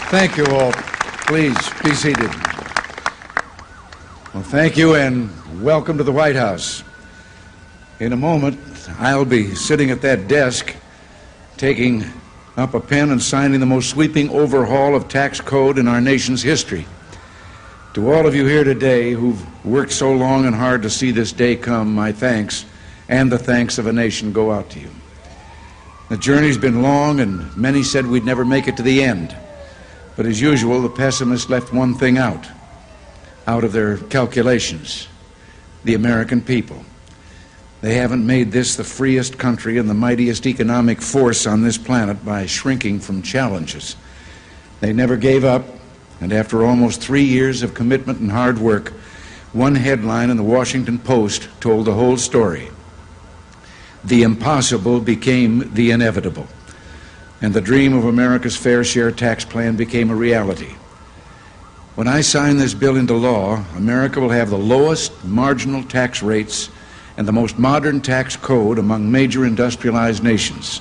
Thank you all. Please be seated. Well, thank you and welcome to the White House. In a moment, I'll be sitting at that desk taking up a pen and signing the most sweeping overhaul of tax code in our nation's history. To all of you here today who've worked so long and hard to see this day come, my thanks and the thanks of a nation go out to you. The journey's been long, and many said we'd never make it to the end. But as usual, the pessimists left one thing out of their calculations: the American people. They haven't made this the freest country and the mightiest economic force on this planet by shrinking from challenges. They never gave up, and after almost 3 years of commitment and hard work, one headline in the Washington Post told the whole story. The impossible became the inevitable, and the dream of America's fair share tax plan became a reality. When I sign this bill into law, America will have the lowest marginal tax rates and the most modern tax code among major industrialized nations,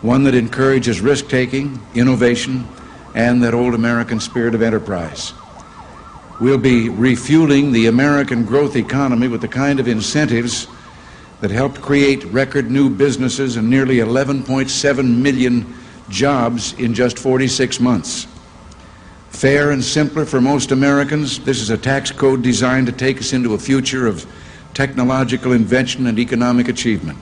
one that encourages risk-taking, innovation, and that old American spirit of enterprise. We'll be refueling the American growth economy with the kind of incentives that helped create record new businesses and nearly 11.7 million jobs in just 46 months. Fair and simpler for most Americans, this is a tax code designed to take us into a future of technological invention and economic achievement,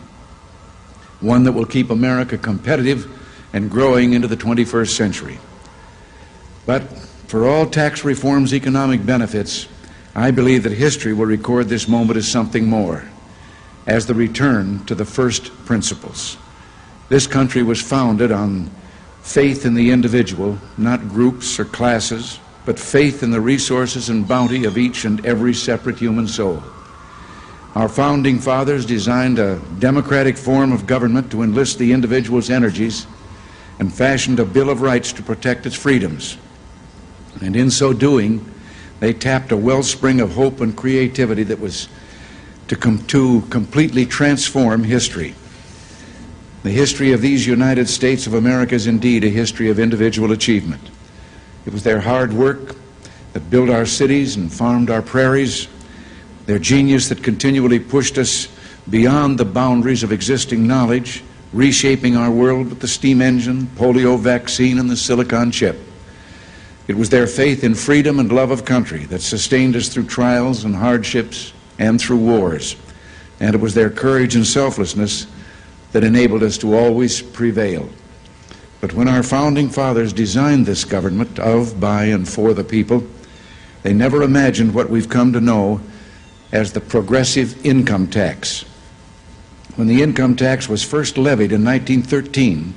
one that will keep America competitive and growing into the 21st century. But for all tax reform's economic benefits, I believe that history will record this moment as something more, as the return to the first principles. This country was founded on faith in the individual, not groups or classes, but faith in the resources and bounty of each and every separate human soul. Our founding fathers designed a democratic form of government to enlist the individual's energies and fashioned a Bill of Rights to protect its freedoms. And in so doing, they tapped a wellspring of hope and creativity that was to completely transform history. The history of these United States of America is indeed a history of individual achievement. It was their hard work that built our cities and farmed our prairies, their genius that continually pushed us beyond the boundaries of existing knowledge, reshaping our world with the steam engine, polio vaccine, and the silicon chip. It was their faith in freedom and love of country that sustained us through trials and hardships and through wars. And it was their courage and selflessness that enabled us to always prevail. But when our founding fathers designed this government of, by, and for the people, they never imagined what we've come to know as the progressive income tax. When the income tax was first levied in 1913,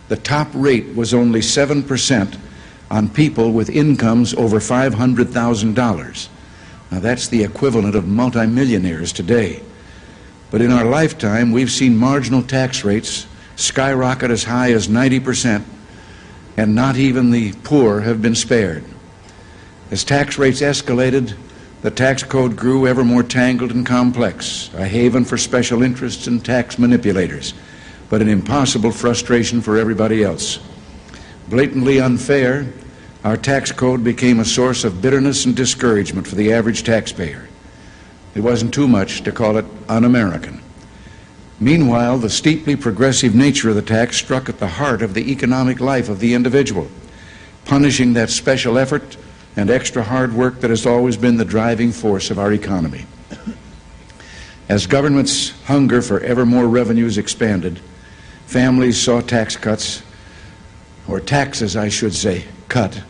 the top rate was only 7% on people with incomes over $500,000. Now that's the equivalent of multimillionaires today. But in our lifetime, we've seen marginal tax rates skyrocket as high as 90%, and not even the poor have been spared. As tax rates escalated, the tax code grew ever more tangled and complex, a haven for special interests and tax manipulators, but an impossible frustration for everybody else. Blatantly unfair, our tax code became a source of bitterness and discouragement for the average taxpayer. It wasn't too much to call it un-American. Meanwhile, the steeply progressive nature of the tax struck at the heart of the economic life of the individual, punishing that special effort and extra hard work that has always been the driving force of our economy. As government's hunger for ever more revenues expanded, families saw tax cuts, or taxes, I should say, cut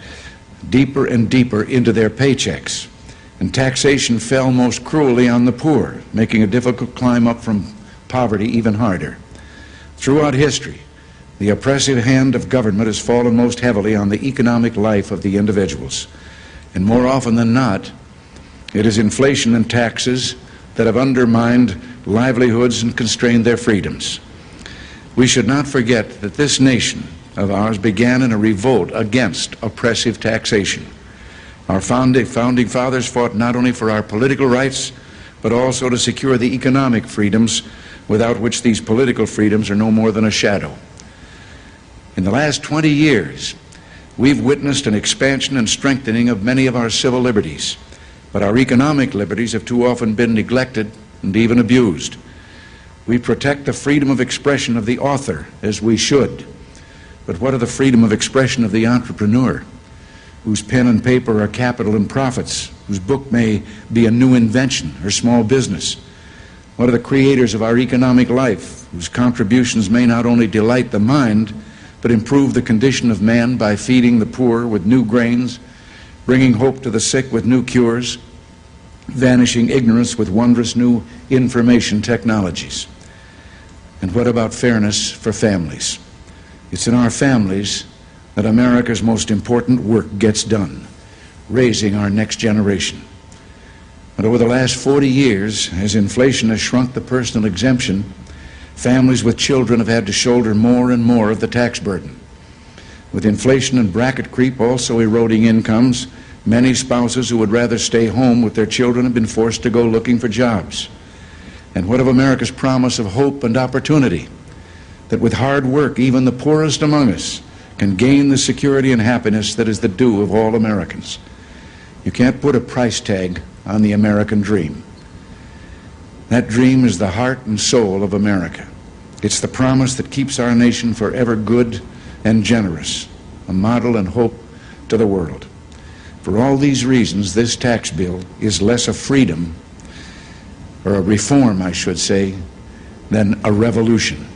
deeper and deeper into their paychecks, and taxation fell most cruelly on the poor, making a difficult climb up from poverty even harder. Throughout history, the oppressive hand of government has fallen most heavily on the economic life of the individuals, and more often than not, it is inflation and taxes that have undermined livelihoods and constrained their freedoms. We should not forget that this nation of ours began in a revolt against oppressive taxation. Our founding fathers fought not only for our political rights, but also to secure the economic freedoms without which these political freedoms are no more than a shadow. In the last 20 years, We've witnessed an expansion and strengthening of many of our civil liberties, but our economic liberties have too often been neglected and even abused. We protect the freedom of expression of the author, as we should, but what of the freedom of expression of the entrepreneur, whose pen and paper are capital and profits, whose book may be a new invention or small business? What of the creators of our economic life, whose contributions may not only delight the mind, but improve the condition of man by feeding the poor with new grains, bringing hope to the sick with new cures, vanishing ignorance with wondrous new information technologies? And what about fairness for families? It's in our families that America's most important work gets done, raising our next generation. But over the last 40 years, as inflation has shrunk the personal exemption, families with children have had to shoulder more and more of the tax burden. With inflation and bracket creep also eroding incomes, many spouses who would rather stay home with their children have been forced to go looking for jobs. And what of America's promise of hope and opportunity? That with hard work, even the poorest among us can gain the security and happiness that is the due of all Americans. You can't put a price tag on the American dream. That dream is the heart and soul of America. It's the promise that keeps our nation forever good and generous, a model and hope to the world. For all these reasons, this tax bill is less a freedom, or a reform, I should say, than a revolution.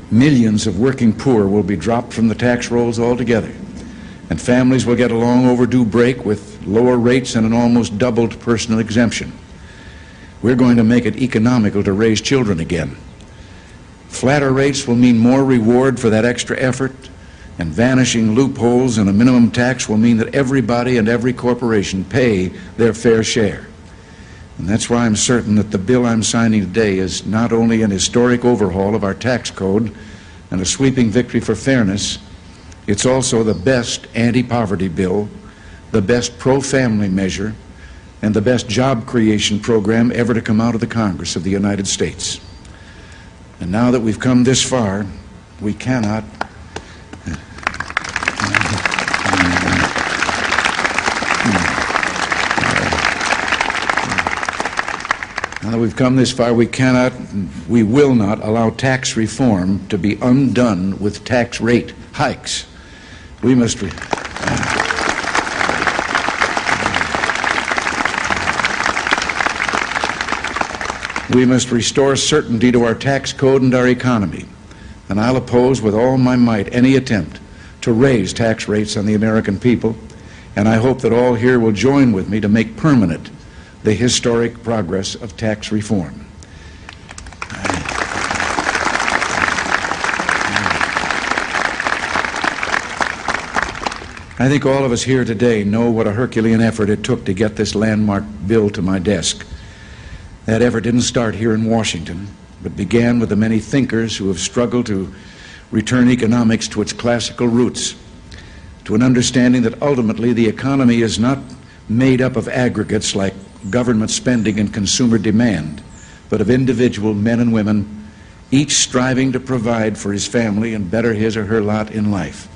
Millions of working poor will be dropped from the tax rolls altogether, and families will get a long overdue break with lower rates and an almost doubled personal exemption. We're going to make it economical to raise children again. Flatter rates will mean more reward for that extra effort, and vanishing loopholes and a minimum tax will mean that everybody and every corporation pay their fair share. And that's why I'm certain that the bill I'm signing today is not only an historic overhaul of our tax code and a sweeping victory for fairness, it's also the best anti-poverty bill, the best pro-family measure, and the best job creation program ever to come out of the Congress of the United States. And now that we've come this far, we cannot Now that we've come this far, we will not allow tax reform to be undone with tax rate hikes. We must restore certainty to our tax code and our economy. And I'll oppose with all my might any attempt to raise tax rates on the American people. And I hope that all here will join with me to make permanent the historic progress of tax reform. I think all of us here today know what a Herculean effort it took to get this landmark bill to my desk. That effort didn't start here in Washington, but began with the many thinkers who have struggled to return economics to its classical roots, to an understanding that ultimately the economy is not made up of aggregates like government spending and consumer demand, but of individual men and women, each striving to provide for his family and better his or her lot in life.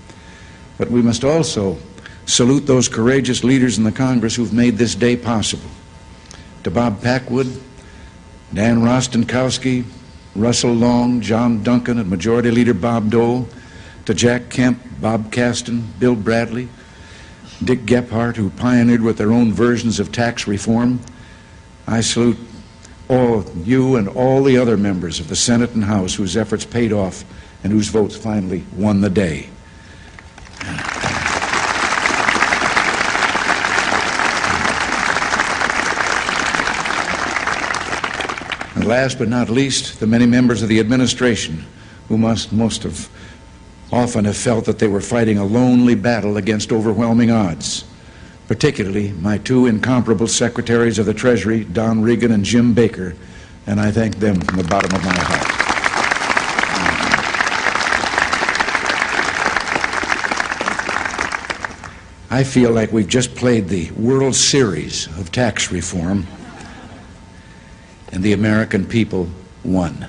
But we must also salute those courageous leaders in the Congress who've made this day possible. To Bob Packwood, Dan Rostenkowski, Russell Long, John Duncan, and Majority Leader Bob Dole, to Jack Kemp, Bob Caston, Bill Bradley, Dick Gephardt, who pioneered with their own versions of tax reform. I salute all you and all the other members of the Senate and House whose efforts paid off and whose votes finally won the day. And last but not least, the many members of the administration who most have often have felt that they were fighting a lonely battle against overwhelming odds, particularly my two incomparable secretaries of the Treasury, Don Reagan and Jim Baker, and I thank them from the bottom of my heart. I feel like we've just played the World Series of tax reform, and the American people won.